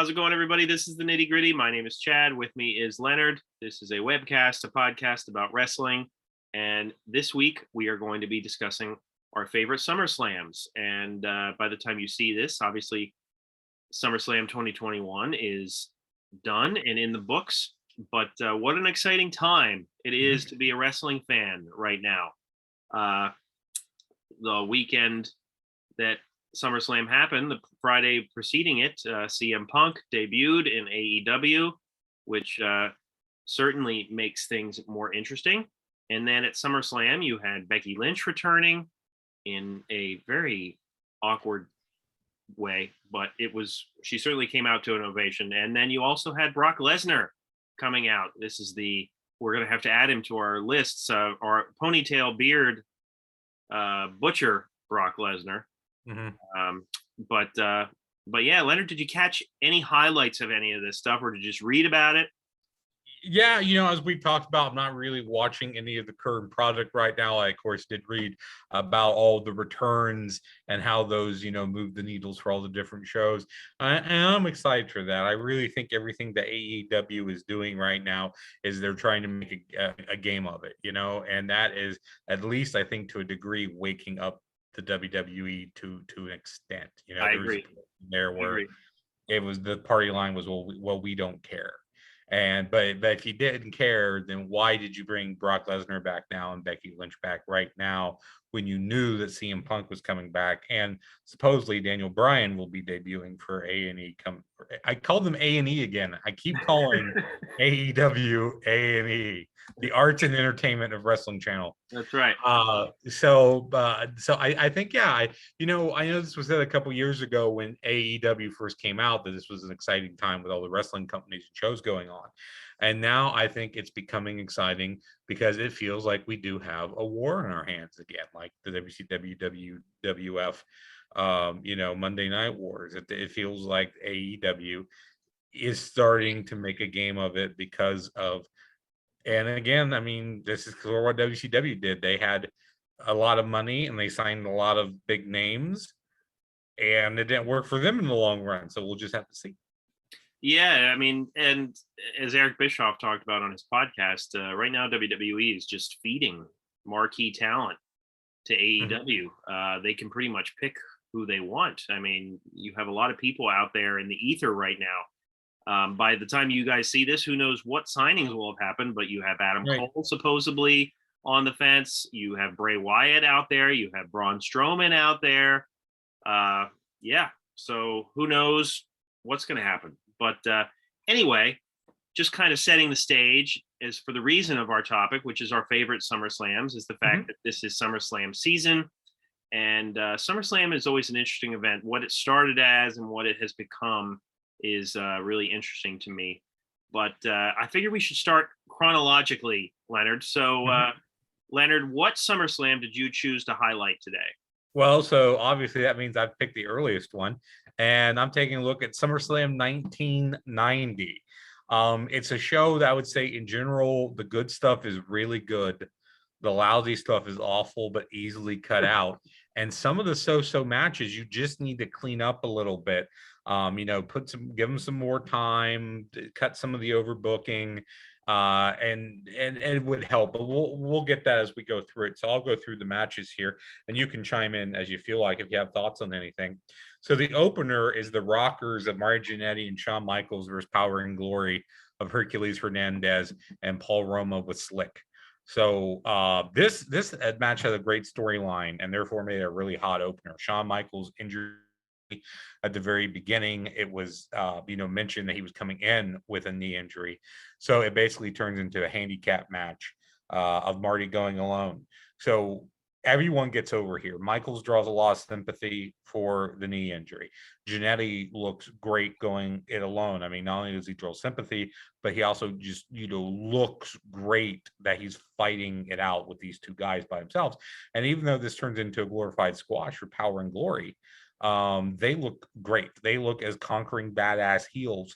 How's it going, everybody? This is the Nitty Gritty. My name is Chad. With me is Leonard. This is a webcast, a podcast about wrestling. And this week, we are going to be discussing our favorite SummerSlams. And by the time you see this, obviously, SummerSlam 2021 is done and in the books. But what an exciting time it is to be a wrestling fan right now. The weekend that SummerSlam happened, the Friday preceding it, CM Punk debuted in AEW, which certainly makes things more interesting. And then at SummerSlam, you had Becky Lynch returning in a very awkward way, but she certainly came out to an ovation. And then you also had Brock Lesnar coming out. We're going to have to add him to our lists, our ponytail beard butcher Brock Lesnar. Mm-hmm. But yeah, Leonard, did you catch any highlights of any of this stuff, or did you just read about it? Yeah, as we've talked about, I'm not really watching any of the current project right now. I, of course, did read about all the returns and how those, move the needles for all the different shows. And I'm excited for that. I really think everything that AEW is doing right now is they're trying to make a game of it, and that is, at least I think to a degree, waking up the WWE to an extent. I agree. There where it was the party line was, well, we don't care. But if you didn't care, then why did you bring Brock Lesnar back now and Becky Lynch back right now when you knew that CM Punk was coming back and supposedly Daniel Bryan will be debuting for A&E? I call them A&E again. I keep calling AEW A&E, the arts and entertainment of wrestling channel. That's right. So I think, yeah, I know this was said a couple years ago when AEW first came out that this was an exciting time with all the wrestling companies and shows going on. And now I think it's becoming exciting because it feels like we do have a war in our hands again, like the WCW, WWF, Monday Night Wars. It feels like AEW is starting to make a game of it because of, and again, I mean, this is what WCW did. They had a lot of money and they signed a lot of big names, and it didn't work for them in the long run. So we'll just have to see. Yeah, I mean, and as Eric Bischoff talked about on his podcast, right now WWE is just feeding marquee talent to AEW. Mm-hmm. They can pretty much pick who they want. I mean, you have a lot of people out there in the ether right now. By the time you guys see this, who knows what signings will have happened, but you have Adam Cole supposedly on the fence. You have Bray Wyatt out there. You have Braun Strowman out there. Yeah, so who knows what's going to happen. But anyway, just kind of setting the stage is for the reason of our topic, which is our favorite SummerSlams, is the fact that this is SummerSlam season. And SummerSlam is always an interesting event. What it started as and what it has become is really interesting to me. But I figured we should start chronologically, Leonard. So, Leonard, what SummerSlam did you choose to highlight today? Well, so obviously that means I've picked the earliest one. And I'm taking a look at SummerSlam 1990. It's a show that I would say in general, the good stuff is really good. The lousy stuff is awful, but easily cut out. And some of the so-so matches, you just need to clean up a little bit. Give them some more time, cut some of the overbooking, and it would help. But we'll get that as we go through it. So I'll go through the matches here, and you can chime in as you feel like if you have thoughts on anything. So the opener is the Rockers of Mario Janetti and Shawn Michaels versus Power and Glory of Hercules, Hernandez, and Paul Roma with Slick. So this match has a great storyline and therefore made a really hot opener. Shawn Michaels injured at the very beginning. It was mentioned that he was coming in with a knee injury. So it basically turns into a handicap match of Marty going alone. So everyone gets over here. Michaels draws a lot of sympathy for the knee injury. Janetti looks great going it alone. I mean, not only does he draw sympathy, but he also just, looks great that he's fighting it out with these two guys by themselves. And even though this turns into a glorified squash for Power and Glory, they look great. They look as conquering badass heels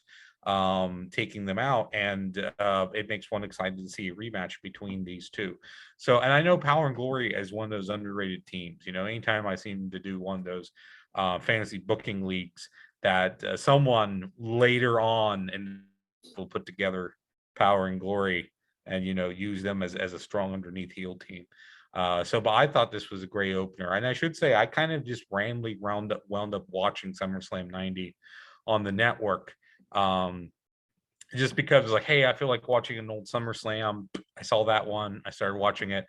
taking them out, and it makes one excited to see a rematch between these two. So, and I know Power and Glory is one of those underrated teams. Anytime I seem to do one of those fantasy booking leagues, that someone later on and will put together Power and Glory and use them as a strong underneath heel team. But I thought this was a great opener, and I should say I kind of just randomly wound up watching SummerSlam '90 on the network, just because it was like, hey, I feel like watching an old SummerSlam. I saw that one, I started watching it,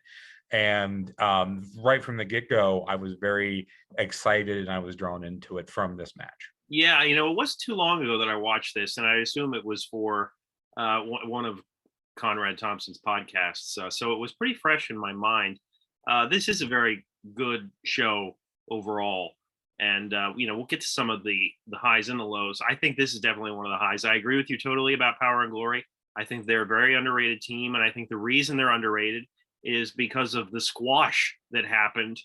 and right from the get-go, I was very excited and I was drawn into it from this match. Yeah, it wasn't too long ago that I watched this, and I assume it was for one of Conrad Thompson's podcasts. So it was pretty fresh in my mind. This is a very good show overall. And, we'll get to some of the highs and the lows. I think this is definitely one of the highs. I agree with you totally about Power and Glory. I think they're a very underrated team. And I think the reason they're underrated is because of the squash that happened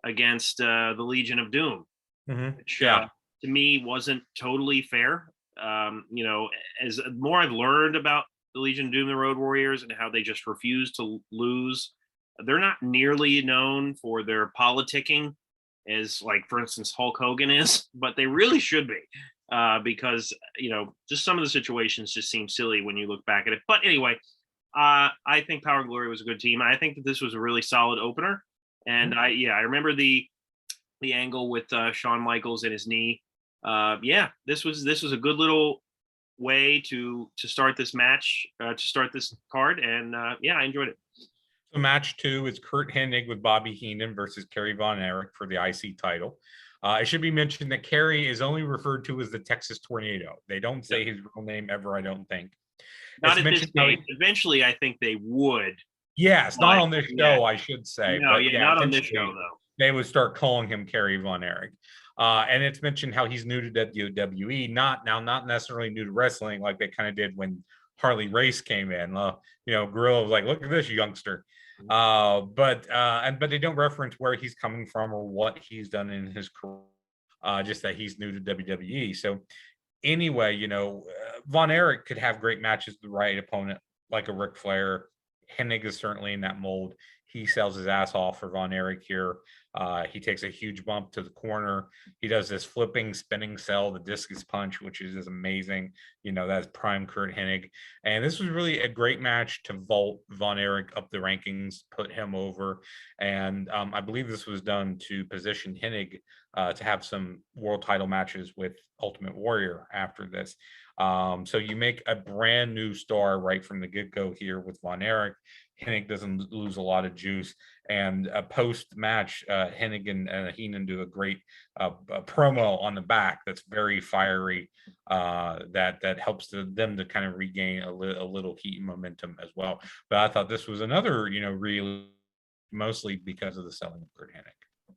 against the Legion of Doom, which to me wasn't totally fair. As more I've learned about the Legion of Doom, the Road Warriors, and how they just refuse to lose, they're not nearly known for their politicking as, like, for instance, Hulk Hogan is, but they really should be, because just some of the situations just seem silly when you look back at it. But anyway, I think Power and Glory was a good team. I think that this was a really solid opener, and I remember the angle with Shawn Michaels and his knee. This was a good little way to start this match, to start this card, and I enjoyed it. So match 2 is Kurt Hennig with Bobby Heenan versus Carrie Von Eric for the IC title. It should be mentioned that Carrie is only referred to as the Texas Tornado. They don't say his real name ever, I don't think. Not at this stage. Eventually, I think they would. Yes, not on this show, I should say. No, not on this show, though. They would start calling him Carrie Von Eric. And it's mentioned how he's new to WWE, not necessarily new to wrestling, like they kind of did when Harley Race came in. Guerrero was like, look at this youngster. But they don't reference where he's coming from or what he's done in his career, just that he's new to WWE. So anyway, Von Eric could have great matches with the right opponent, like a Ric Flair. Hennig is certainly in that mold. He sells his ass off for Von Eric here. He takes a huge bump to the corner. He does this flipping, spinning sell, the discus punch, which is just amazing. That's prime Kurt Hennig. And this was really a great match to vault Von Eric up the rankings, put him over. And I believe this was done to position Hennig to have some world title matches with Ultimate Warrior after this. So you make a brand new star right from the get-go here with Von Eric. Hennig doesn't lose a lot of juice, and post-match, Hennig and Heenan do a great promo on the back that's very fiery, that helps them to kind of regain a little heat and momentum as well. But I thought this was another, really mostly because of the selling of Kurt Hennig.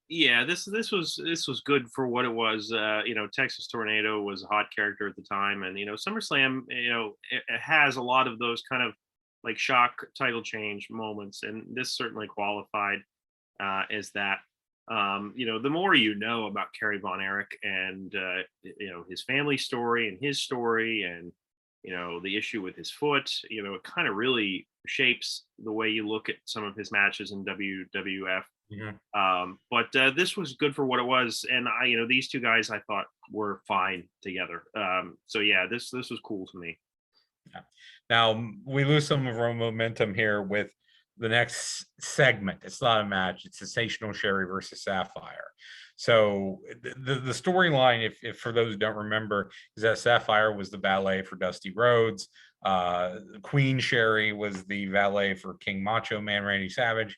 Yeah, this was good for what it was. Texas Tornado was a hot character at the time, and SummerSlam, it has a lot of those kind of like shock title change moments, and this certainly qualified as that. The more you know about Carrie Von Eric and his family story and his story, and the issue with his foot, it kind of really shapes the way you look at some of his matches in WWF. But this was good for what it was, and these two guys I thought were fine together. This was cool to me. Yeah. Now we lose some of our momentum here with the next segment. It's not a match; it's Sensational Sherry versus Sapphire. So the storyline, if for those who don't remember, is that Sapphire was the valet for Dusty Rhodes. Queen Sherry was the valet for King Macho Man Randy Savage.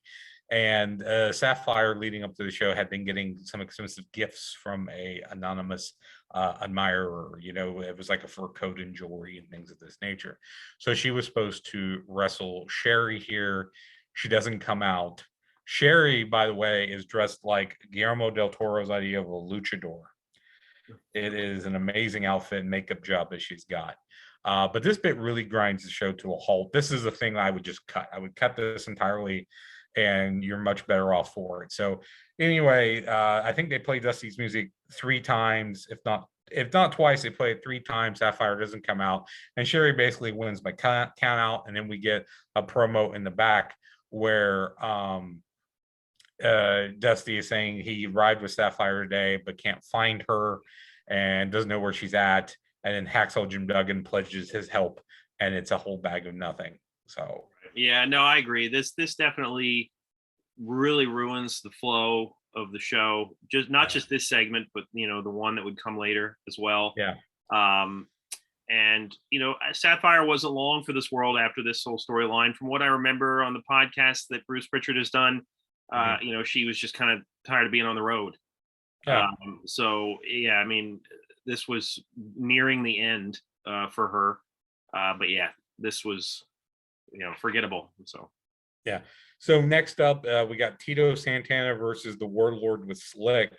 And Sapphire, leading up to the show, had been getting some expensive gifts from a anonymous admirer. It was like a fur coat and jewelry and things of this nature. So she was supposed to wrestle Sherry here. She doesn't come out. Sherry, by the way, is dressed like Guillermo del Toro's idea of a luchador. It is an amazing outfit and makeup job that she's got. But this bit really grinds the show to a halt. This is the thing I would just cut. I would cut this entirely, and you're much better off for it. So anyway, I think they played Dusty's music 3 times, if not twice. They play it 3 times. Sapphire doesn't come out, and Sherry basically wins by count out. And then we get a promo in the back where Dusty is saying he arrived with Sapphire today but can't find her, and doesn't know where she's at. And then Hacksaw Jim Duggan pledges his help, and it's a whole bag of nothing. So yeah, no, I agree. This definitely really ruins the flow of the show. Just not just this segment, but the one that would come later as well. yeah. And Sapphire wasn't long for this world after this whole storyline. From what I remember on the podcast that Bruce Pritchard has done, she was just kind of tired of being on the road. Yeah. So yeah, I mean, this was nearing the end for her. But yeah, this was forgettable. So yeah. So next up, we got Tito Santana versus the Warlord with Slick.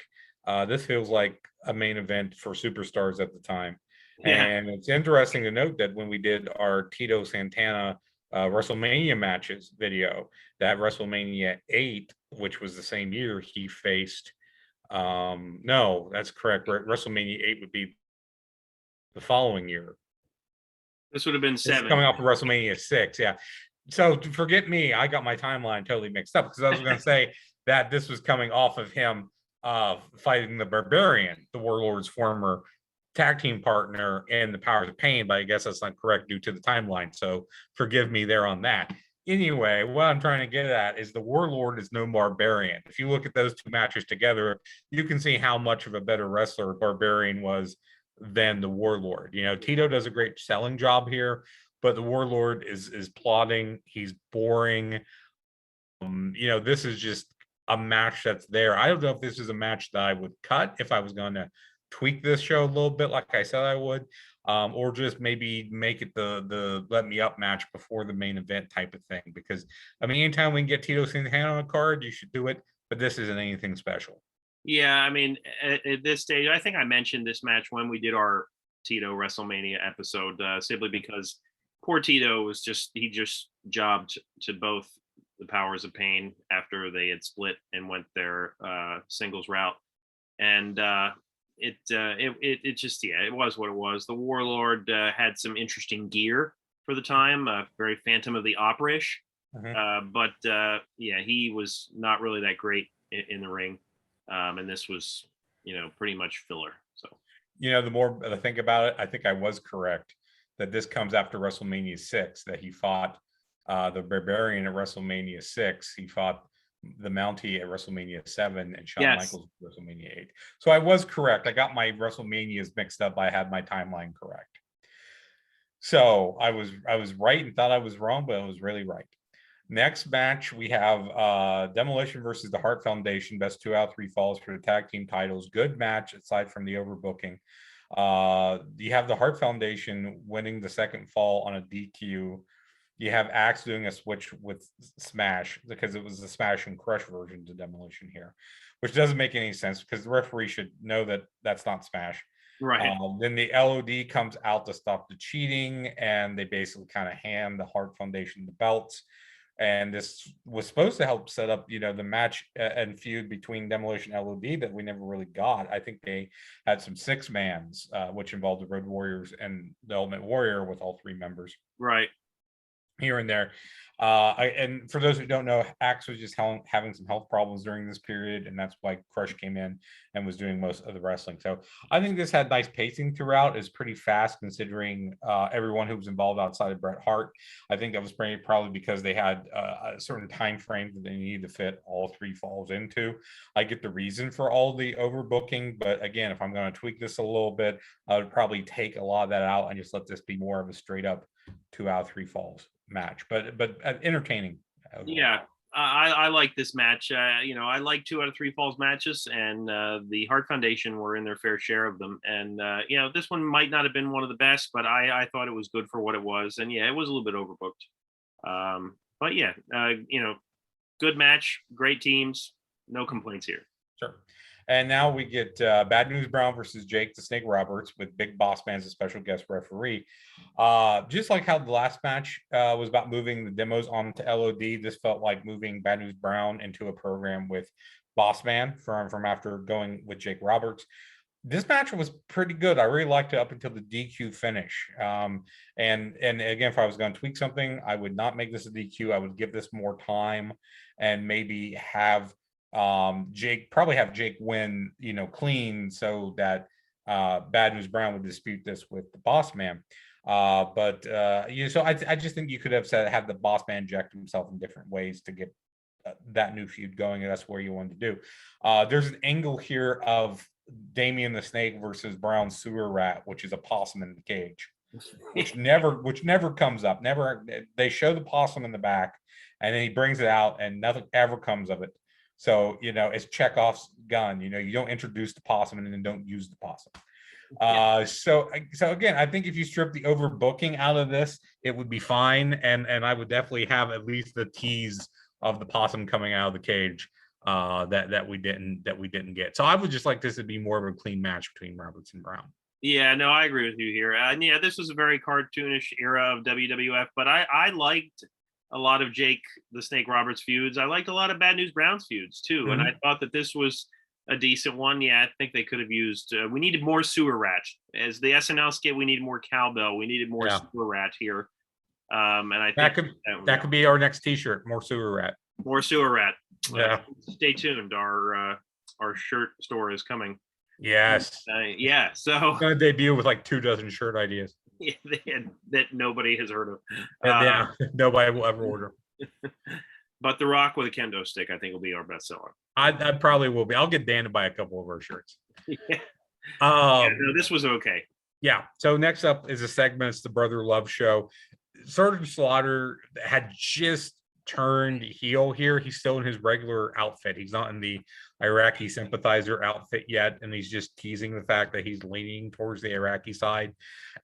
This feels like a main event for superstars at the time. yeah. And it's interesting to note that when we did our Tito Santana WrestleMania matches video, that WrestleMania 8, which was the same year he faced, no, that's correct. WrestleMania 8 would be the following year. This would have been 7. Coming off of WrestleMania 6, yeah. So forget me, I got my timeline totally mixed up because I was going to say that this was coming off of him fighting the Barbarian, the Warlord's former tag team partner in the Powers of Pain, but I guess that's not correct due to the timeline. So forgive me there on that. Anyway, what I'm trying to get at is the Warlord is no Barbarian. If you look at those two matches together, you can see how much of a better wrestler Barbarian was than the Warlord. Tito does a great selling job here, but the Warlord is plodding. He's boring. This is just a match that's there. I don't know if this is a match that I would cut if I was going to tweak this show a little bit, like I said I would, or just maybe make it the let me up match before the main event type of thing. Because anytime we can get Tito Santana on a card, you should do it. But this isn't anything special. Yeah, I mean, at this stage, I think I mentioned this match when we did our Tito WrestleMania episode, simply because poor Tito he just jobbed to both the Powers of Pain after they had split and went their singles route, and it just it was what it was. The Warlord had some interesting gear for the time, very Phantom of the Opera-ish, but he was not really that great in the ring. And this was, pretty much filler. So, the more I think about it, I think I was correct that this comes after WrestleMania 6, that he fought the Barbarian at WrestleMania 6. He fought the Mountie at WrestleMania 7 and Shawn Michaels at WrestleMania 8. So I was correct. I got my WrestleManias mixed up. I had my timeline correct. So I was right and thought I was wrong, but I was really right. Next match, we have Demolition versus the Hart Foundation. Best 2 out of 3 falls for the tag team titles. Good match aside from the overbooking. You have the Hart Foundation winning the second fall on a DQ. You have Axe doing a switch with Smash because it was the Smash and Crush version to Demolition here, which doesn't make any sense because the referee should know that that's not Smash. Right. Then the LOD comes out to stop the cheating, and they basically kind of hand the Hart Foundation the belts. And this was supposed to help set up, the match and feud between Demolition and LOD that we never really got. I think they had some 6-mans, which involved the Road Warriors and the Ultimate Warrior with all 3 members. Right. Here and there. And for those who don't know, Axe was just having some health problems during this period, and that's why Crush came in and was doing most of the wrestling. So I think this had nice pacing throughout. It's pretty fast considering everyone who was involved outside of Bret Hart. I think that was probably because they had a certain time frame that they needed to fit all 3 falls into. I get the reason for all the overbooking, but again, if I'm going to tweak this a little bit, I would probably take a lot of that out and just let this be more of a straight up 2 out of 3 falls match, but entertaining. Yeah, I like this match. I like 2 out of 3 falls matches, and the Hart Foundation were in their fair share of them. And this one might not have been one of the best, but I thought it was good for what it was. And yeah, it was a little bit overbooked. But yeah, good match, great teams, no complaints here. Sure. And now we get Bad News Brown versus Jake the Snake Roberts with Big Boss Man as a special guest referee. Just like how the last match was about moving the demos onto LOD, this felt like moving Bad News Brown into a program with Boss Man from after going with Jake Roberts. This match was pretty good. I really liked it up until the DQ finish. And again, if I was going to tweak something, I would not make this a DQ. I would give this more time and maybe have Jake win, clean, so that Bad News Brown would dispute this with the Boss Man. So I just think you could have had the Boss Man inject himself in different ways to get that new feud going, and that's where you wanted to do. There's an angle here of Damien the Snake versus Brown Sewer Rat, which is a possum in the cage, which never comes up. Never. They show the possum in the back, and then he brings it out, and nothing ever comes of it. So it's Chekhov's gun. You don't introduce the possum and then don't use the possum. So again, I think if you strip the overbooking out of this, it would be fine, and I would definitely have at least the tease of the possum coming out of the cage that we didn't get. So I would just like this to be more of a clean match between Roberts and Brown. Yeah, no, I agree with you here. And yeah, this was a very cartoonish era of WWF, but I liked a lot of Jake the Snake Roberts feuds. I liked a lot of Bad News Brown's feuds too, and I thought that this was a decent one. Yeah, I think they could have used. We needed more Sewer Rat as the SNL skit. We needed more cowbell. We needed more Sewer Rat here. And I think that could be our next T-shirt. More Sewer Rat. More Sewer Rat. Yeah. Stay tuned. Our shirt store is coming. Yes. So I'm gonna debut with like 24 shirt ideas. Yeah, that nobody has heard of. Nobody will ever order. But The Rock with a kendo stick, I think, will be our best seller. I probably will be. I'll get Dan to buy a couple of our shirts. No, this was okay. Yeah. So next up is a segment. It's the Brother Love Show. Sergeant Slaughter had just turned heel here. He's still in his regular outfit. He's not in the Iraqi sympathizer outfit yet, and he's just teasing the fact that he's leaning towards the Iraqi side.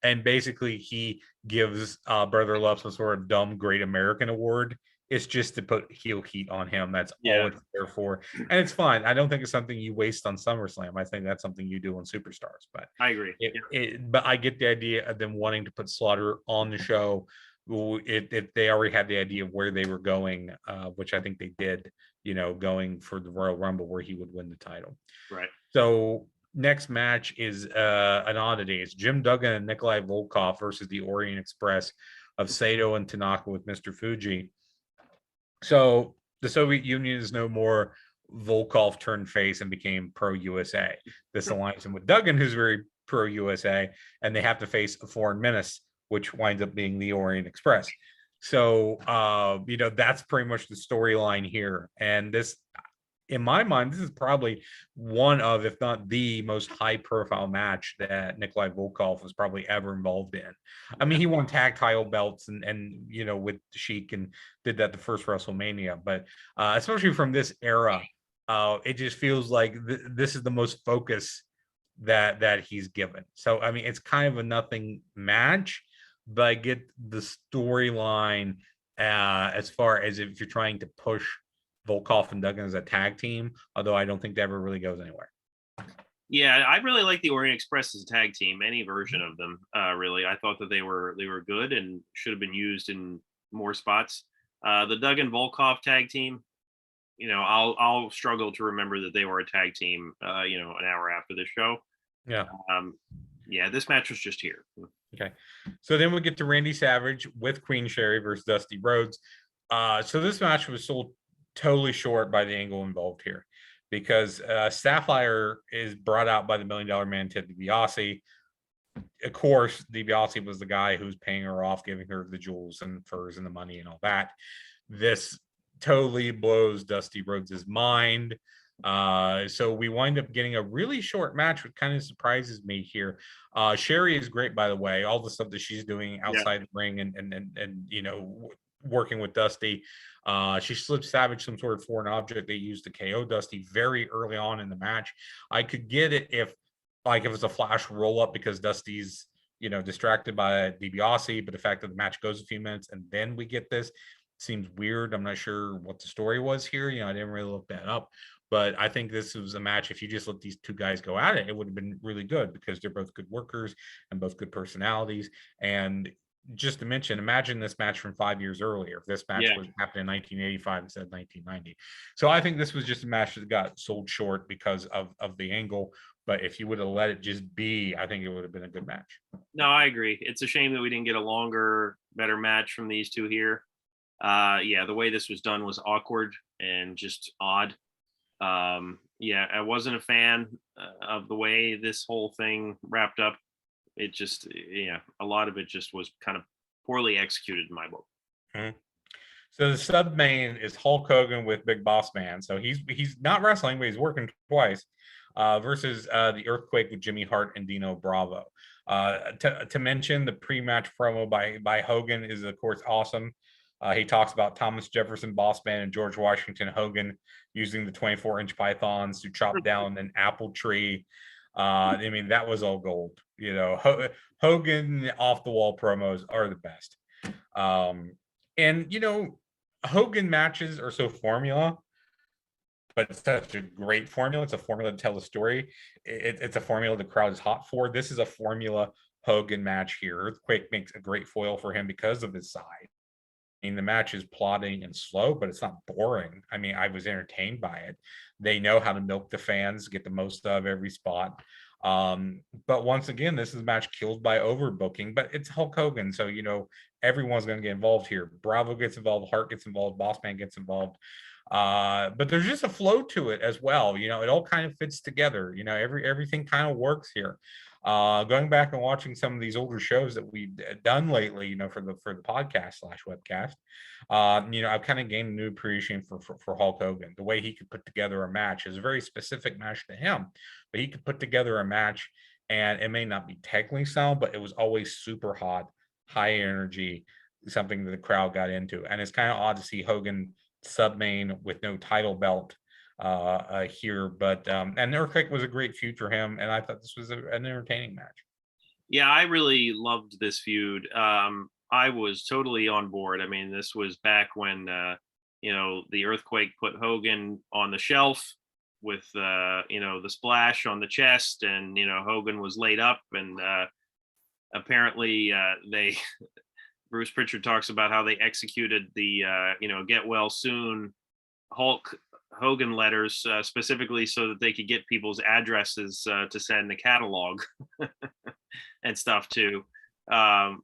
And basically, he gives Brother Love some sort of dumb Great American award. It's just to put heel heat on him. That's all it's there for. And it's fine. I don't think it's something you waste on SummerSlam. I think that's something you do on Superstars. But I agree. But I get the idea of them wanting to put Slaughter on the show. If they already had the idea of where they were going, which I think they did, going for the Royal Rumble where he would win the title. Right. So next match is an oddity. It's Jim Duggan and Nikolai Volkov versus the Orient Express of Sato and Tanaka with Mr. Fuji. So the Soviet Union is no more. Volkov turned face and became pro-USA. This aligns him with Duggan, who's very pro-USA, and they have to face a foreign menace, which winds up being the Orient Express. So, that's pretty much the storyline here. And this, in my mind, this is probably one of, if not the most high-profile match that Nikolai Volkov was probably ever involved in. I mean, he won tag title belts and with Sheik and did that the first WrestleMania. But especially from this era, it just feels like this is the most focus that he's given. So, I mean, it's kind of a nothing match, but I get the storyline as far as if you're trying to push Volkov and Duggan as a tag team, although I don't think that ever really goes anywhere. Yeah, I really like the Orient Express as a tag team, any version of them. Really, I thought that they were good and should have been used in more spots. The Duggan Volkov tag team, I'll struggle to remember that they were a tag team. An hour after this show. Yeah. This match was just here. Okay, so then we get to Randy Savage with Queen Sherry versus Dusty Rhodes. So this match was sold totally short by the angle involved here, because Sapphire is brought out by the $1 Million Man, Ted DiBiase. Of course, DiBiase was the guy who's paying her off, giving her the jewels and furs and the money and all that. This totally blows Dusty Rhodes' mind. So we wind up getting a really short match, which kind of surprises me here. Sherry is great, by the way. All the stuff that she's doing outside the ring and working with Dusty. She slipped Savage some sort of foreign object they used to KO Dusty very early on in the match. I could get it if it was a flash roll up because Dusty's distracted by DiBiase, but the fact that the match goes a few minutes and then we get this seems weird. I'm not sure what the story was here. I didn't really look that up. But I think this was a match, if you just let these two guys go at it, it would have been really good because they're both good workers and both good personalities. And just to mention, imagine this match from 5 years earlier. If this match was happening in 1985 instead of 1990. So I think this was just a match that got sold short because of the angle. But if you would have let it just be, I think it would have been a good match. No, I agree. It's a shame that we didn't get a longer, better match from these two here. The way this was done was awkward and just odd. Yeah, I wasn't a fan of the way this whole thing wrapped up. It just, yeah, a lot of it just was kind of poorly executed in my book. Mhm. So the sub main is Hulk Hogan with Big Boss Man. So he's not wrestling, but he's working twice. Versus the Earthquake with Jimmy Hart and Dino Bravo. To mention the pre-match promo by Hogan is of course awesome. He talks about Thomas Jefferson, Boss Man, and George Washington Hogan using the 24-inch pythons to chop down an apple tree. I mean, that was all gold. You know, Hogan off the wall promos are the best. And you know, Hogan matches are so formula, but it's such a great formula. It's a formula to tell a story. It's a formula the crowd is hot for. This is a formula Hogan match here. Earthquake makes a great foil for him because of his size. I mean, the match is plodding and slow, but it's not boring. I mean, I was entertained by it. They know how to milk the fans, get the most of every spot. But once again, this is a match killed by overbooking, but it's Hulk Hogan. So, you know, everyone's going to get involved here. Bravo gets involved, Hart gets involved, Bossman gets involved. But there's just a flow to it as well. You know, it all kind of fits together. You know, everything kind of works here. Going back and watching some of these older shows that we've done lately, you know, for the podcast / webcast, you know, I've kind of gained a new appreciation for Hulk Hogan. The way he could put together a match is a very specific match to him, but he could put together a match, and it may not be technically sound, but it was always super hot, high energy, something that the crowd got into. And it's kind of odd to see Hogan sub main with no title belt here, but and Earthquake was a great feud for him, and I thought this was an entertaining match. Yeah, I really loved this feud. I was totally on board. I mean, this was back when you know, the Earthquake put Hogan on the shelf with you know, the splash on the chest, and you know, Hogan was laid up, and apparently they Bruce Pritchard talks about how they executed the you know, get well soon Hulk Hogan letters specifically so that they could get people's addresses to send the catalog and stuff too, Yeah.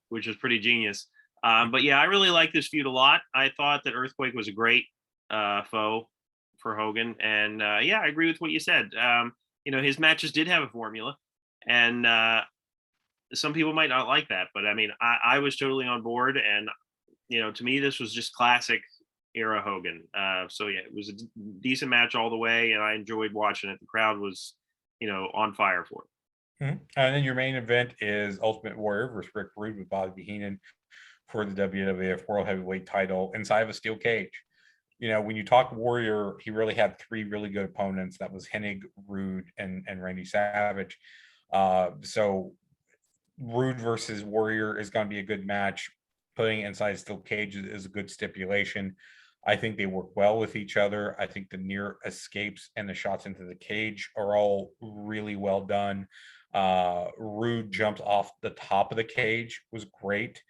which is pretty genius. But yeah, I really like this feud a lot. I thought that Earthquake was a great foe for Hogan, and yeah, I agree with what you said. You know, his matches did have a formula, and some people might not like that, but I mean, I was totally on board, and you know, to me, this was just classic era Hogan. So yeah, it was a decent match all the way, and I enjoyed watching it. The crowd was, you know, on fire for it. Mhm. And then your main event is Ultimate Warrior versus Rick Rude with Bobby Heenan for the WWF World Heavyweight title inside of a steel cage. You know, when you talk Warrior, he really had three really good opponents. That was Hennig, Rude, and Randy Savage. So Rude versus Warrior is going to be a good match. Putting it inside a steel cage is a good stipulation. I think they work well with each other. I think the near escapes and the shots into the cage are all really well done. Rude jumps off the top of the cage was great.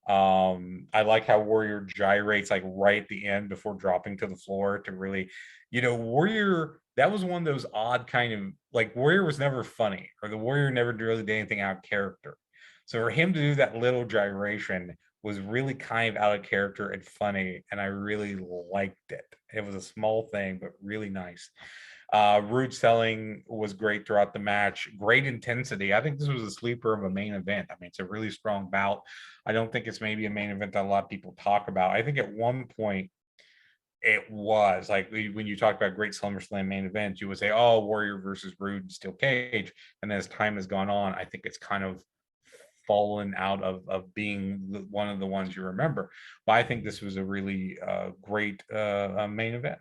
I like how Warrior gyrates like right at the end before dropping to the floor to really, you know, Warrior, that was one of those odd kind of, like, Warrior was never funny, or the Warrior never really did anything out of character. So for him to do that little gyration was really kind of out of character and funny, and I really liked it. It was a small thing, but really nice. Rude selling was great throughout the match. Great intensity. I think this was a sleeper of a main event. I mean, it's a really strong bout. I don't think it's maybe a main event that a lot of people talk about. I think at one point it was like when you talk about great SummerSlam main events, you would say, "Oh, Warrior versus Rude, Steel Cage," and as time has gone on, I think it's kind of fallen out of being one of the ones you remember. But I think this was a really great main event.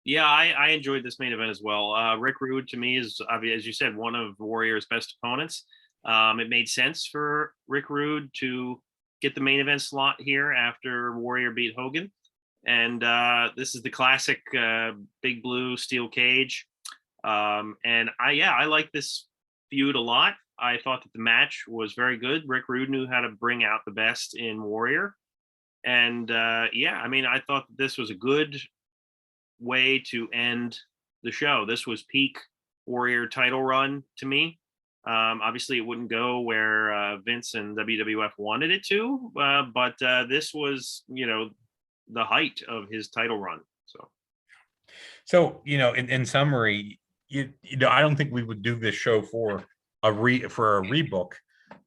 Yeah, I enjoyed this main event as well. Rick Rude to me is, as you said, one of Warrior's best opponents. It made sense for Rick Rude to get the main event slot here after Warrior beat Hogan. And this is the classic big blue steel cage. And I like this feud a lot. I thought that the match was very good. Rick Rude knew how to bring out the best in Warrior. And yeah, I mean, I thought that this was a good way to end the show. This was peak Warrior title run to me. Obviously, it wouldn't go where Vince and WWF wanted it to, but this was, you know, the height of his title run. So, So, in summary, I don't think we would do this show for for a rebook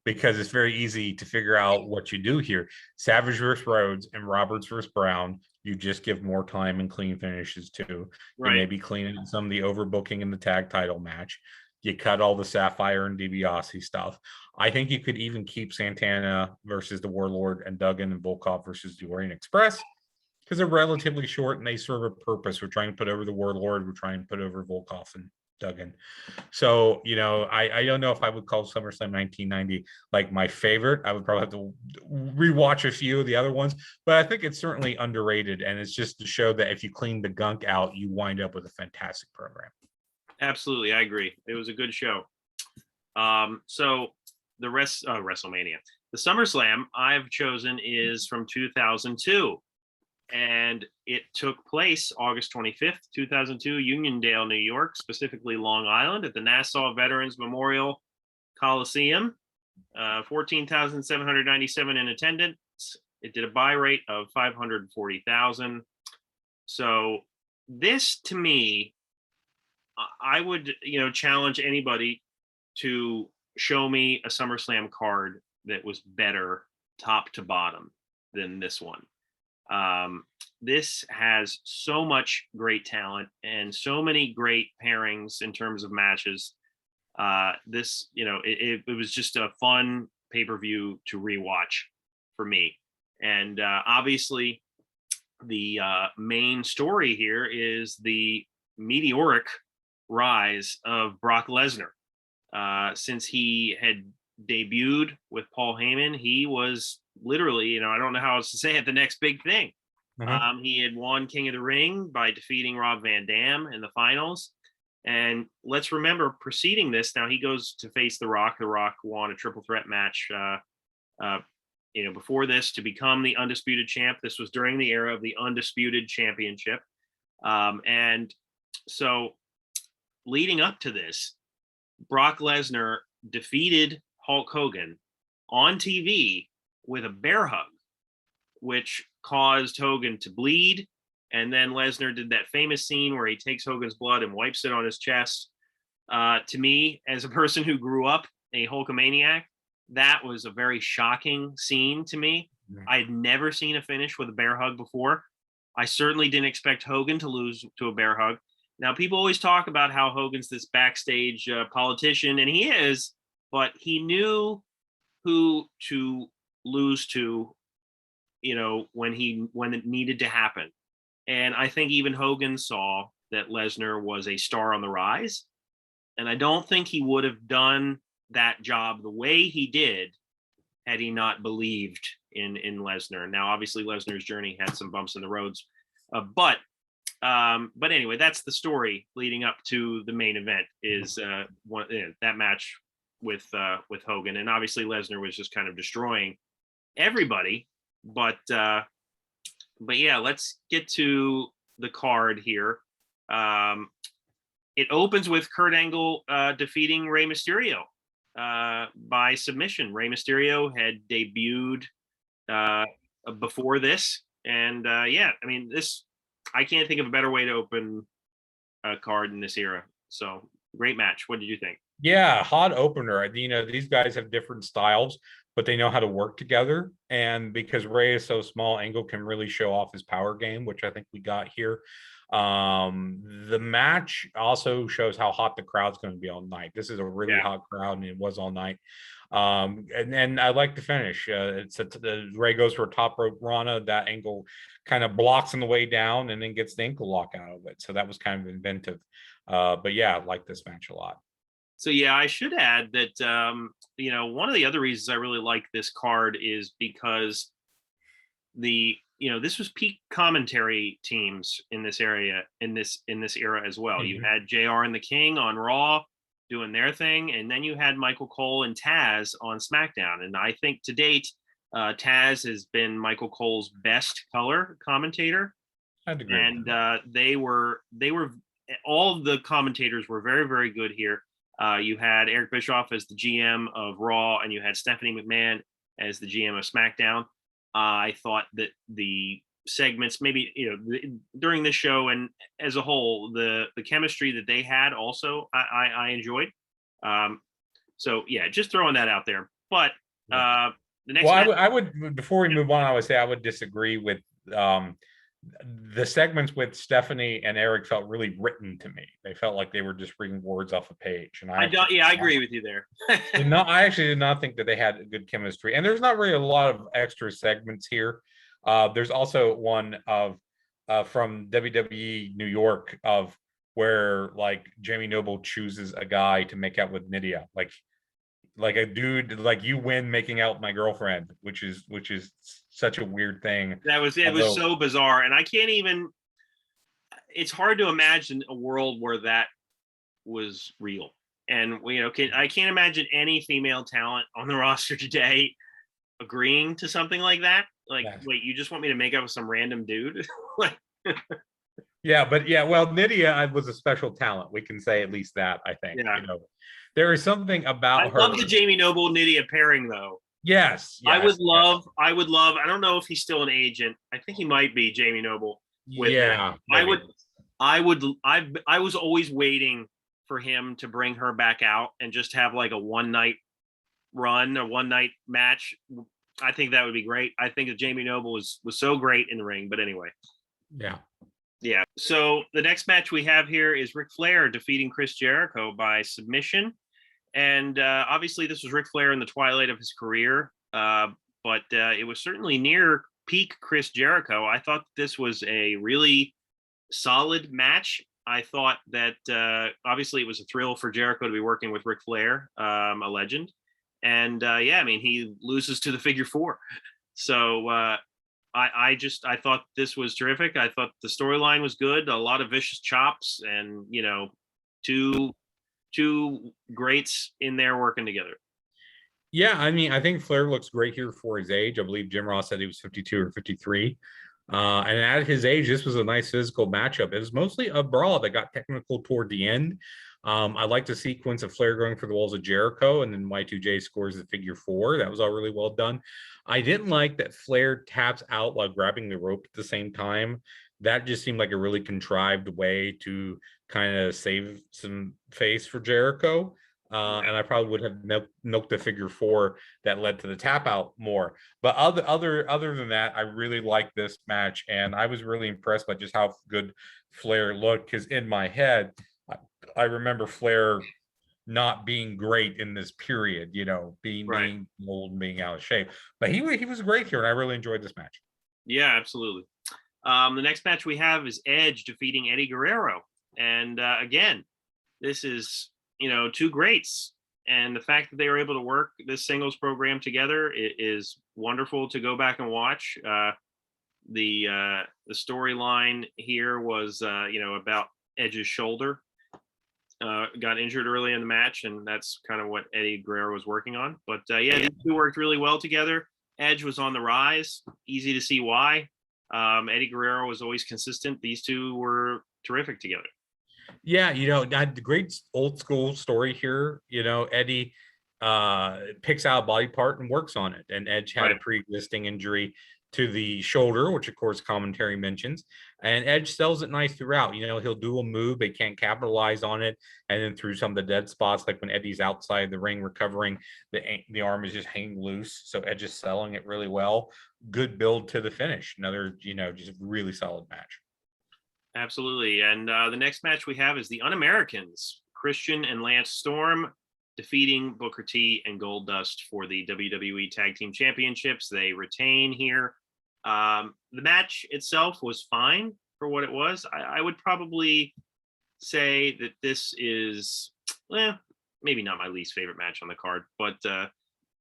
because it's very easy to figure out what you do here. Savage versus Rhodes and Roberts versus Brown, you just give more time and clean finishes to. You Right. maybe clean some of the overbooking in the tag title match. You cut all the Sapphire and DiBiase stuff. I think you could even keep Santana versus the Warlord and Duggan and Volkov versus the Orient Express because they're relatively short and they serve a purpose. We're trying to put over the Warlord. We're trying to put over Volkov and Duggan. So, I don't know if I would call SummerSlam 1990 like my favorite. I would probably have to rewatch a few of the other ones, but I think it's certainly underrated. And it's just to show that if you clean the gunk out, you wind up with a fantastic program. Absolutely, I agree. It was a good show. So the rest WrestleMania, the SummerSlam I've chosen is from 2002, and it took place August 25th, 2002, Uniondale, New York, specifically Long Island, at the Nassau Veterans Memorial Coliseum. 14,797 in attendance. It did a buy rate of 540,000. So this, to me, I would, challenge anybody to show me a SummerSlam card that was better top to bottom than this one. This has so much great talent and so many great pairings in terms of matches. This, it was just a fun pay-per-view to rewatch for me. And obviously, the main story here is the meteoric rise of Brock Lesnar. Since he had debuted with Paul Heyman, he was literally, I don't know how else to say it, the next big thing. Mhm. He had won King of the Ring by defeating Rob Van Dam in the finals. And let's remember, preceding this, now he goes to face The Rock. The Rock won a triple threat match, before this to become the undisputed champ. This was during the era of the undisputed championship. And so leading up to this, Brock Lesnar defeated Hulk Hogan on TV with a bear hug, which caused Hogan to bleed. And then Lesnar did that famous scene where he takes Hogan's blood and wipes it on his chest. To me, as a person who grew up a Hulkamaniac, that was a very shocking scene to me. I had never seen a finish with a bear hug before. I certainly didn't expect Hogan to lose to a bear hug. Now, people always talk about how Hogan's this backstage politician, and he is, but he knew who to lose to, when it needed to happen. And I think even Hogan saw that Lesnar was a star on the rise. And I don't think he would have done that job the way he did had he not believed in Lesnar. Now, obviously, Lesnar's journey had some bumps in the roads, but anyway, that's the story leading up to the main event. Is that match with Hogan, and obviously Lesnar was just kind of destroying everybody. But yeah, let's get to the card here. It opens with Kurt Angle defeating Rey Mysterio by submission. Rey Mysterio had debuted before this, and this, I can't think of a better way to open a card in this era. So great match. What did you think? Yeah, hot opener. These guys have different styles, but they know how to work together. And because Ray is so small, Angle can really show off his power game, which I think we got here. The match also shows how hot the crowd's going to be all night. This is a really hot crowd, and it was all night. And I like the finish. The Ray goes for a top rope Rana. That Angle kind of blocks on the way down and then gets the ankle lock out of it. So that was kind of inventive. But yeah, I like this match a lot. So yeah, I should add that one of the other reasons I really like this card is because this was peak commentary teams in this area in this era as well. You had JR and the King on Raw doing their thing, and then you had Michael Cole and Taz on SmackDown. And I think to date, Taz has been Michael Cole's best color commentator. I'd agree. And they were all of the commentators were very, very good here. You had Eric Bischoff as the GM of Raw, and you had Stephanie McMahon as the GM of SmackDown. I thought that the segments, maybe during the show and as a whole, the chemistry that they had also I enjoyed. So yeah, just throwing that out there. But the next well, match, I would before we move on, I would say I would disagree with the segments with Stephanie and Eric felt really written to me. They felt like they were just reading words off a page. And I agree with you there. I actually did not think that they had a good chemistry. And there's not really a lot of extra segments here. There's also one of from WWE New York of where like Jamie Noble chooses a guy to make out with Nitty, like a dude, like you win making out with my girlfriend, which is such a weird thing. It was so bizarre, and I can't even. It's hard to imagine a world where that was real, and I can't imagine any female talent on the roster today agreeing to something like that. Like, wait, you just want me to make up with some random dude? Like, well, Nydia was a special talent. We can say at least that, I think. Yeah. There is something about her. I love the Jamie Noble Nydia pairing, though. Yes. I would love. I don't know if he's still an agent. I think he might be, Jamie Noble. I was always waiting for him to bring her back out and just have like a one night run, a one night match. I think that would be great. I think that Jamie Noble was so great in the ring. But anyway. Yeah. So the next match we have here is Ric Flair defeating Chris Jericho by submission. And obviously this was Ric Flair in the twilight of his career. But it was certainly near peak Chris Jericho. I thought this was a really solid match. I thought that obviously it was a thrill for Jericho to be working with Ric Flair, a legend. And he loses to the figure four. So I thought this was terrific. I thought the storyline was good. A lot of vicious chops and, two greats in there working together. Yeah, I think Flair looks great here for his age. I believe Jim Ross said he was 52 or 53. And at his age, this was a nice physical matchup. It was mostly a brawl that got technical toward the end. I liked the sequence of Flair going for the walls of Jericho, and then Y2J scores the figure four. That was all really well done. I didn't like that Flair taps out while grabbing the rope at the same time. That just seemed like a really contrived way to kind of save some face for Jericho. And I probably would have milked the figure four that led to the tap out more. But other than that, I really liked this match, and I was really impressed by just how good Flair looked. Because in my head, I remember Flair not being great in this period, being old and being out of shape. But he was great here, and I really enjoyed this match. Yeah, absolutely. The next match we have is Edge defeating Eddie Guerrero, and again, this is two greats, and the fact that they were able to work this singles program together is wonderful to go back and watch. The storyline here was about Edge's shoulder. Got injured early in the match, and that's kind of what Eddie Guerrero was working on. But these two worked really well together. Edge was on the rise. Easy to see why. Eddie Guerrero was always consistent. These two were terrific together. Yeah, the great old school story here. Eddie picks out a body part and works on it. And Edge had a pre-existing injury to the shoulder, which of course commentary mentions. And Edge sells it nice throughout. He'll do a move, they can't capitalize on it. And then through some of the dead spots, like when Eddie's outside the ring recovering, the arm is just hanging loose. So Edge is selling it really well. Good build to the finish. Another, just really solid match. Absolutely. And the next match we have is the Un-Americans, Christian and Lance Storm, defeating Booker T and Goldust for the WWE Tag Team Championships. They retain here. The match itself was fine for what it was. I would probably say that this is, maybe not my least favorite match on the card, but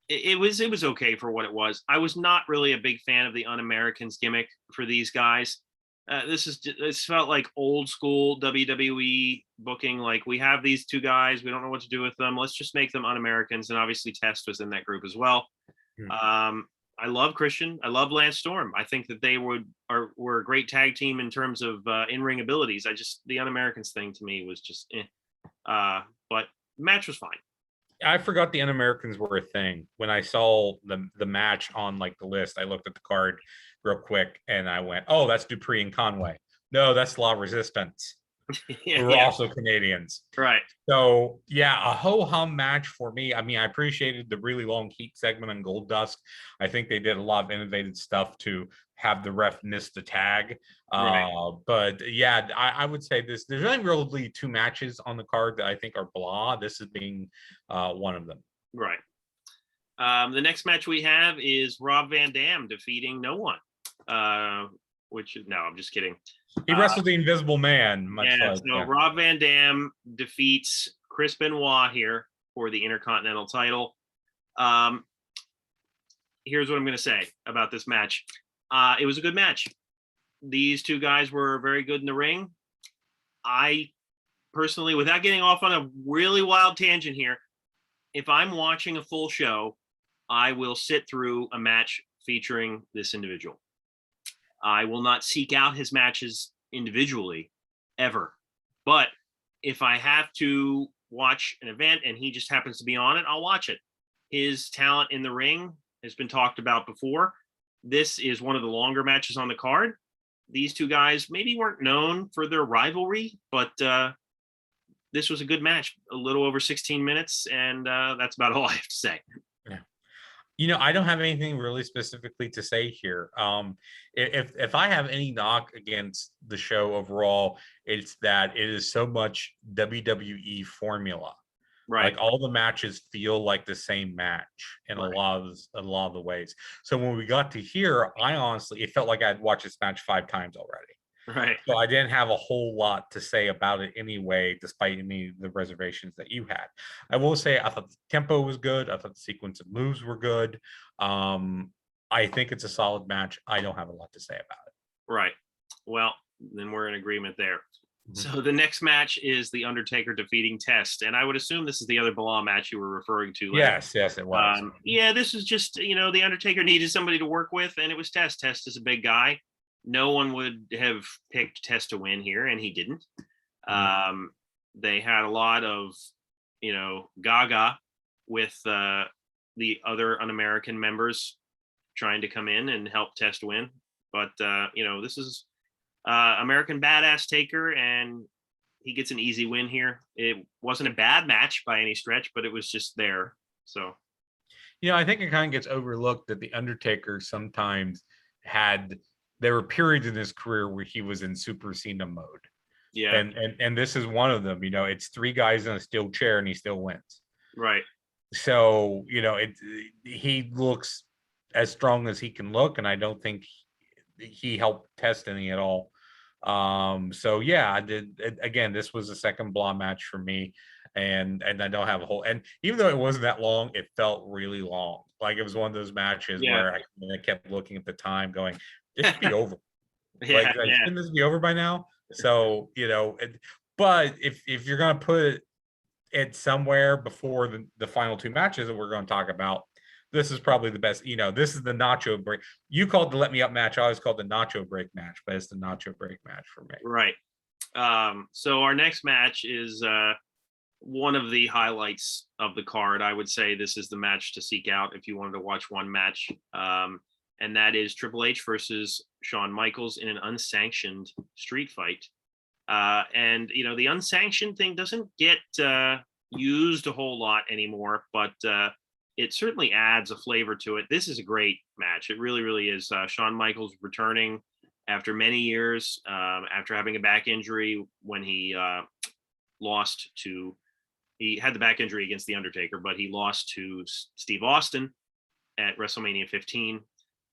it was okay for what it was. I was not really a big fan of the Un-Americans gimmick for these guys. This felt like old school WWE booking. Like, we have these two guys, we don't know what to do with them. Let's just make them Un-Americans. And obviously Test was in that group as well. I love Christian. I love Lance Storm. I think that they were a great tag team in terms of in-ring abilities. The Un-Americans thing to me was just but the match was fine. I forgot the Un-Americans were a thing. When I saw the match on like the list, I looked at the card. real quick, and I went, "Oh, that's Dupree and Conway. No, that's La Resistance, Yeah, who are also Canadians." right. So yeah, a ho-hum match for me. I mean, I appreciated the really long heat segment on Gold Dust. I think they did a lot of innovative stuff to have the ref miss the tag. Right. But yeah, I would say there's only really two matches on the card that I think are blah. This is being one of them. Right. The next match we have is Rob Van Dam defeating no one. Which no, I'm just kidding. He wrestled the Invisible Man. Rob Van Dam defeats Chris Benoit here for the Intercontinental title. Here's what I'm going to say about this match. It was a good match. These two guys were very good in the ring. I personally, without getting off on a really wild tangent here, if I'm watching a full show, I will sit through a match featuring this individual. I will not seek out his matches individually ever. But if I have to watch an event and he just happens to be on it, I'll watch it. His talent in the ring has been talked about before. This is one of the longer matches on the card. These two guys maybe weren't known for their rivalry, but this was a good match, a little over 16 minutes, and that's about all I have to say. Yeah. You know, I don't have anything really specifically to say here. If I have any knock against the show overall, it's that it is so much WWE formula. Right. Like all the matches feel like the same match in a lot of the ways. So when we got to here, I honestly, it felt like I'd watched this match 5 times already. Right. So I didn't have a whole lot to say about it anyway, despite any of the reservations that you had. I will say I thought the tempo was good. I thought the sequence of moves were good. I think it's a solid match. I don't have a lot to say about it. Right. Well, then we're in agreement there. Mm-hmm. So the next match is the Undertaker defeating Test, and I would assume this is the other Blah match you were referring to. Yes, it was. Yeah, this is just, the Undertaker needed somebody to work with, and it was Test. Test is a big guy. No one would have picked Test to win here, and he didn't. Mm-hmm. They had a lot of, gaga with the other un-American members trying to come in and help Test win. But, this is American Badass Taker, and he gets an easy win here. It wasn't a bad match by any stretch, but it was just there. So, I think it kind of gets overlooked that the Undertaker sometimes there were periods in his career where he was in Super Cena mode. Yeah. And this is one of them. It's 3 guys in a steel chair and he still wins. Right. So, he looks as strong as he can look, and I don't think he helped Test any at all. So yeah, again, this was a second Blah match for me, and I don't have a whole, and even though it wasn't that long, it felt really long. Like it was one of those matches where I kept looking at the time going, it should be over. Shouldn't this be over by now? So, but if you're going to put it somewhere before the final 2 matches that we're going to talk about, this is probably the best. This is the Nacho break. You called the Let Me Up match. I always called the Nacho break match, but it's the Nacho break match for me. Right. So our next match is one of the highlights of the card. I would say this is the match to seek out if you wanted to watch one match. And that is Triple H versus Shawn Michaels in an unsanctioned street fight. And, the unsanctioned thing doesn't get used a whole lot anymore, but it certainly adds a flavor to it. This is a great match. It really, really is. Shawn Michaels returning after many years, after having a back injury when he had the back injury against The Undertaker, but he lost to Steve Austin at WrestleMania 15.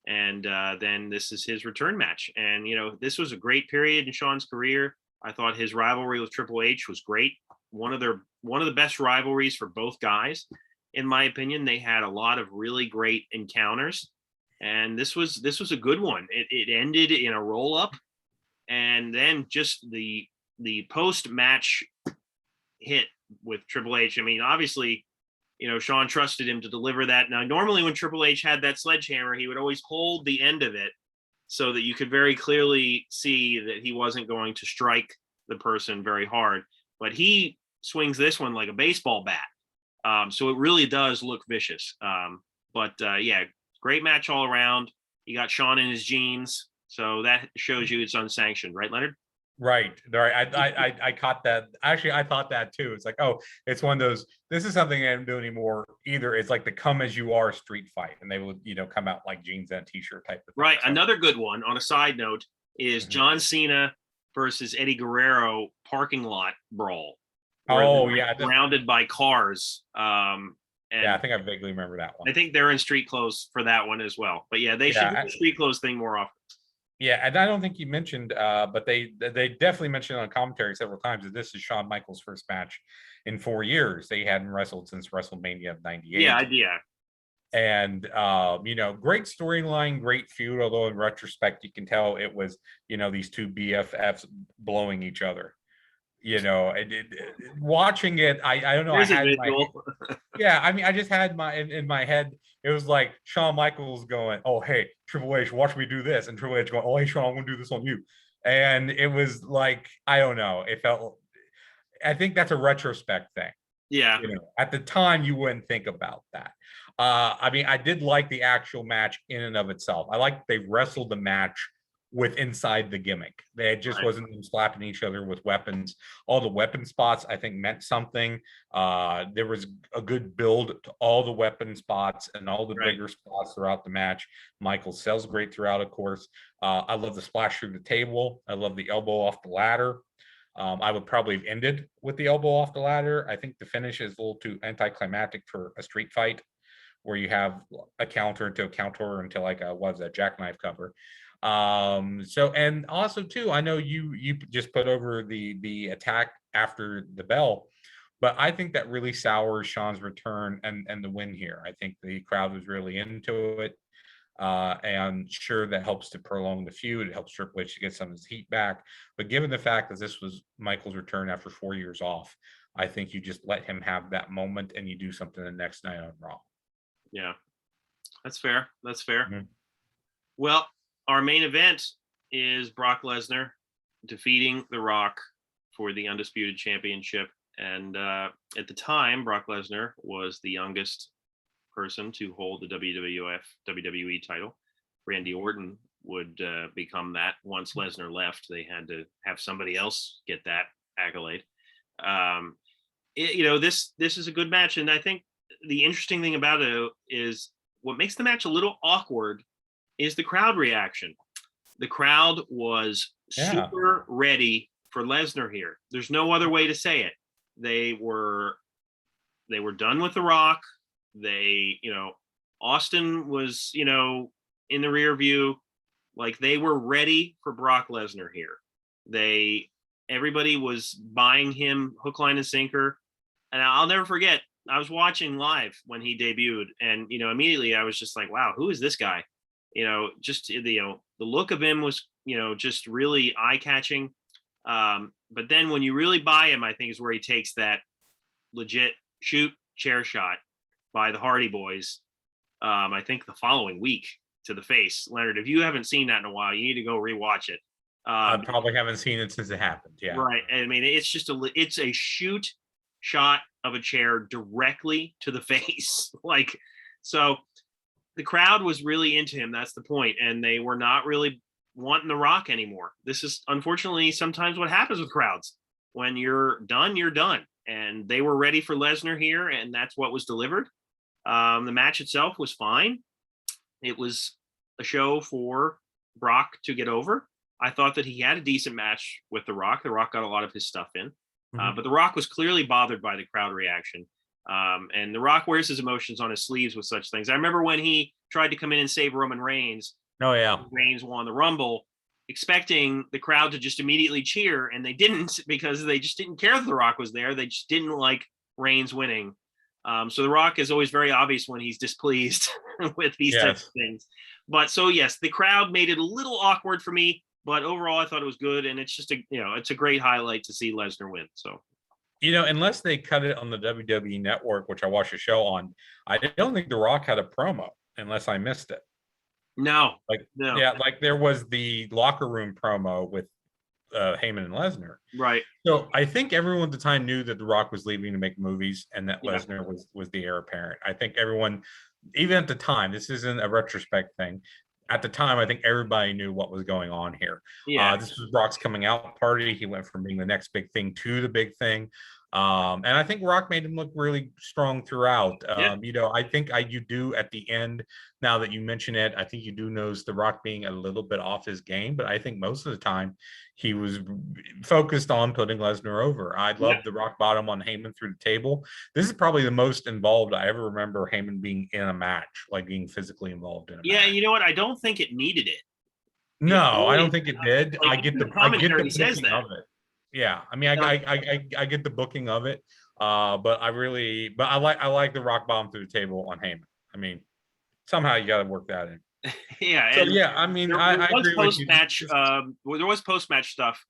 And then this is his return match. And, this was a great period in Shawn's career. I thought his rivalry with Triple H was great. One of the best rivalries for both guys. In my opinion, they had a lot of really great encounters, and this was a good one. It ended in a roll up, and then just the post match hit with Triple H. I mean, obviously, Shawn trusted him to deliver that. Now, normally when Triple H had that sledgehammer, he would always hold the end of it so that you could very clearly see that he wasn't going to strike the person very hard, but he swings this one like a baseball bat. So it really does look vicious. But great match all around. You got Shawn in his jeans. So that shows you it's unsanctioned, right, Leonard? Right. I caught that. Actually, I thought that too. It's like, oh, it's one of those. This is something I don't do anymore either. It's like the come as you are street fight, and they will, come out like jeans and a t-shirt type of thing. Right. So, Another good one on a side note is John Cena versus Eddie Guerrero parking lot brawl. Oh yeah, surrounded by cars. And yeah, I think I vaguely remember that one. I think they're in street clothes for that one as well. But yeah, they should do the street clothes thing more often. Yeah, and I don't think you mentioned, but they definitely mentioned on commentary several times that this is Shawn Michaels' first match in 4 years. They hadn't wrestled since WrestleMania of '98. Yeah. And great storyline, great feud. Although in retrospect, you can tell it was these two BFFs blowing each other. Watching it, I don't know. I just had in my head. It was like Shawn Michaels going, "Oh, hey, Triple H, watch me do this," and Triple H going, "Oh, hey, Shawn, I'm going to do this on you." And it was like, I don't know. It felt. I think that's a retrospect thing. Yeah. At the time, you wouldn't think about that. I did like the actual match in and of itself. I like they wrestled the match with inside the gimmick. They just wasn't slapping each other with weapons. All the weapon spots, I think, meant something. There was a good build to all the weapon spots and all the bigger spots throughout the match. Michael sells great throughout, of course. I love the splash through the table. I love the elbow off the ladder. I would probably have ended with the elbow off the ladder. I think the finish is a little too anticlimactic for a street fight where you have a counter into a counter into like a jackknife cover. So, and also too, I know you just put over the attack after the bell, but I think that really sours Shawn's return and the win here. I think the crowd was really into it. And sure, that helps to prolong the feud. It helps Triple H to get some of his heat back. But given the fact that this was Michael's return after 4 years off, I think you just let him have that moment and you do something the next night on Raw. Yeah, that's fair. Mm-hmm. Well, our main event is Brock Lesnar defeating The Rock for the Undisputed Championship. And at the time, Brock Lesnar was the youngest person to hold the WWE title. Randy Orton would become that once Lesnar left. They had to have somebody else get that accolade. This is a good match. And I think the interesting thing about it is what makes the match a little awkward is the crowd reaction. The crowd was super ready for Lesnar here. There's no other way to say it. They were done with The Rock. Austin was, in the rear view. Like, they were ready for Brock Lesnar here. Everybody was buying him hook, line, and sinker. And I'll never forget, I was watching live when he debuted, and immediately I was just like, wow, who is this guy? Just the look of him was just really eye-catching. But then when you really buy him, I think is where he takes that legit chair shot by the Hardy Boys. I think the following week to the face. Leonard, if you haven't seen that in a while, you need to go rewatch it. I probably haven't seen it since it happened. Yeah, right. I mean, it's a shoot shot of a chair directly to the face. So the crowd was really into him. That's the point. And they were not really wanting The Rock anymore. This is unfortunately sometimes what happens with crowds. When you're done, you're done. And they were ready for Lesnar here, and that's what was delivered. The match itself was fine. It was a show for Brock to get over. I thought that he had a decent match with The Rock. The Rock got a lot of his stuff in. But The Rock was clearly bothered by the crowd reaction. And The Rock wears his emotions on his sleeves with such things. I remember when he tried to come in and save Roman Reigns. Oh, yeah. Reigns won the Rumble, expecting the crowd to just immediately cheer, and they didn't, because they just didn't care that The Rock was there. They just didn't like Reigns winning. So The Rock is always very obvious when he's displeased with these types of things. But so, yes, the crowd made it a little awkward for me, but overall I thought it was good. And it's just it's a great highlight to see Lesnar win. So, unless they cut it on the WWE network, which I watched the show on, I don't think The Rock had a promo unless I missed it. No. Yeah, like there was the locker room promo with Heyman and Lesnar. Right. So I think everyone at the time knew that The Rock was leaving to make movies and that Lesnar was the heir apparent. I think everyone, even at the time, this isn't a retrospect thing, at the time, I think everybody knew what was going on here. Yeah. This was Brock's coming out party. He went from being the next big thing to the big thing. And I think Rock made him look really strong throughout. Yeah. I think you do at the end, now that you mention it, I think you do notice The Rock being a little bit off his game, but I think most of the time he was focused on putting Lesnar over. I love the rock bottom on Heyman through the table. This is probably the most involved I ever remember Heyman being in a match, like being physically involved in a match. You know what? I don't think it needed it. No, I don't think it did. Like, I get the commentary says booking that. of it. Yeah, I mean, I get the booking of it, but I like the rock bottom through the table on Heyman. I mean, somehow you got to work that in. Yeah. So yeah, I mean, I agree with you. There was post-match stuff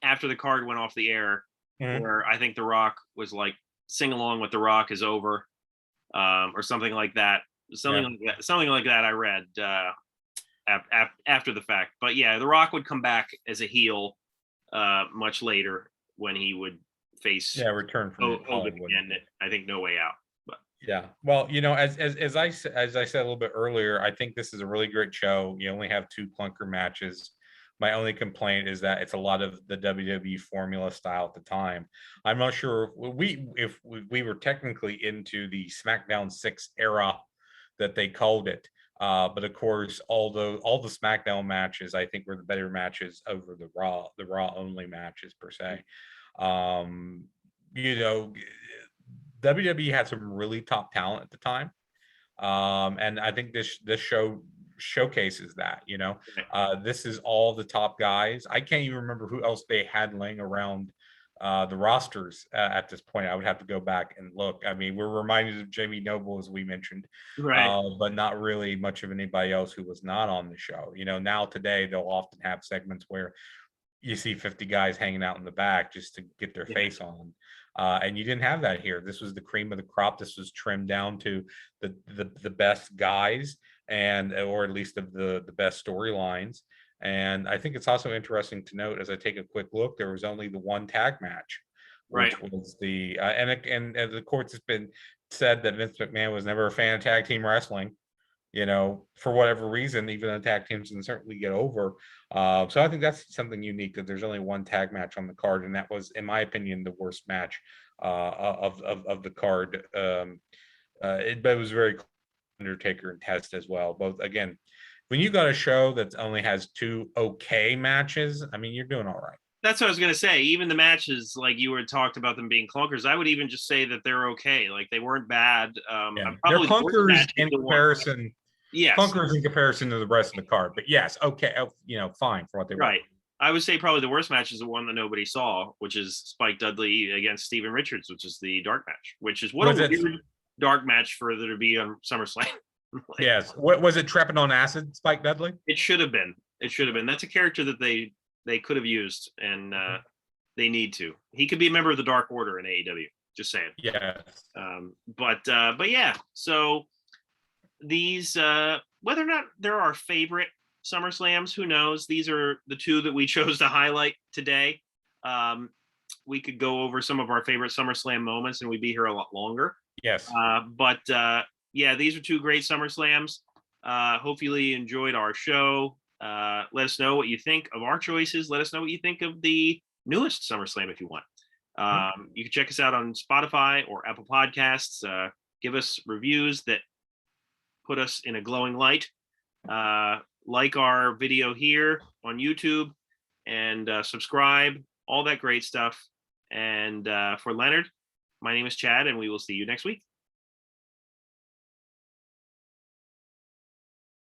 after the card went off the air, where I think The Rock was like, "Sing along with The Rock is over," or something like that. Something like that. I read after the fact. But yeah, The Rock would come back as a heel much later when he would face return from Hogan again. I think No Way Out. But yeah, well, as I said a little bit earlier, I think this is a really great show. You only have 2 clunker matches. My only complaint is that it's a lot of the WWE formula style at the time. I'm not sure if we were technically into the SmackDown 6 era that they called it. But of course, all the SmackDown matches, I think, were the better matches over the Raw only matches per se. WWE had some really top talent at the time, and I think this show showcases that. This is all the top guys. I can't even remember who else they had laying around the rosters at this point. I would have to go back and look. I mean, we're reminded of Jamie Noble, as we mentioned, right. but not really much of anybody else who was not on the show. Now today they'll often have segments where you see 50 guys hanging out in the back just to get their face on. And you didn't have that here. This was the cream of the crop. This was trimmed down to the best guys, or at least of the best storylines. And I think it's also interesting to note, as I take a quick look, there was only the one tag match, which was the and the courts has been said that Vince McMahon was never a fan of tag team wrestling. For whatever reason, even though tag teams can certainly get over. So I think that's something unique, that there's only one tag match on the card, and that was, in my opinion, the worst match of the card. But it was very cool. Undertaker and Test as well. Both, again, when you got a show that only has 2 okay matches, I mean, you're doing all right. That's what I was going to say. Even the matches, like you were talked about them being clunkers, I would even just say that they're okay. Like, they weren't bad. They're clunkers in comparison. Yes. Clunkers in comparison to the rest of the card, but yes, okay, fine for what they were. Right. I would say probably the worst match is the one that nobody saw, which is Spike Dudley against Steven Richards, which is the dark match, which is what a weird dark match for there to be on SummerSlam. Yes. What was it? Tripping on acid, Spike Dudley? It should have been. That's a character that they could have used, and they need to. He could be a member of the Dark Order in AEW. Just saying. Yeah. But yeah. So these, whether or not they're our favorite SummerSlams, who knows? These are the 2 that we chose to highlight today. We could go over some of our favorite SummerSlam moments, and we'd be here a lot longer. Yes. But yeah, these are 2 great SummerSlams. Hopefully you enjoyed our show. Let us know what you think of our choices. Let us know what you think of the newest SummerSlam if you want. You can check us out on Spotify or Apple Podcasts. Give us reviews that put us in a glowing light. Like our video here on YouTube, and subscribe, all that great stuff. And for Leonard, my name is Chad, and we will see you next week.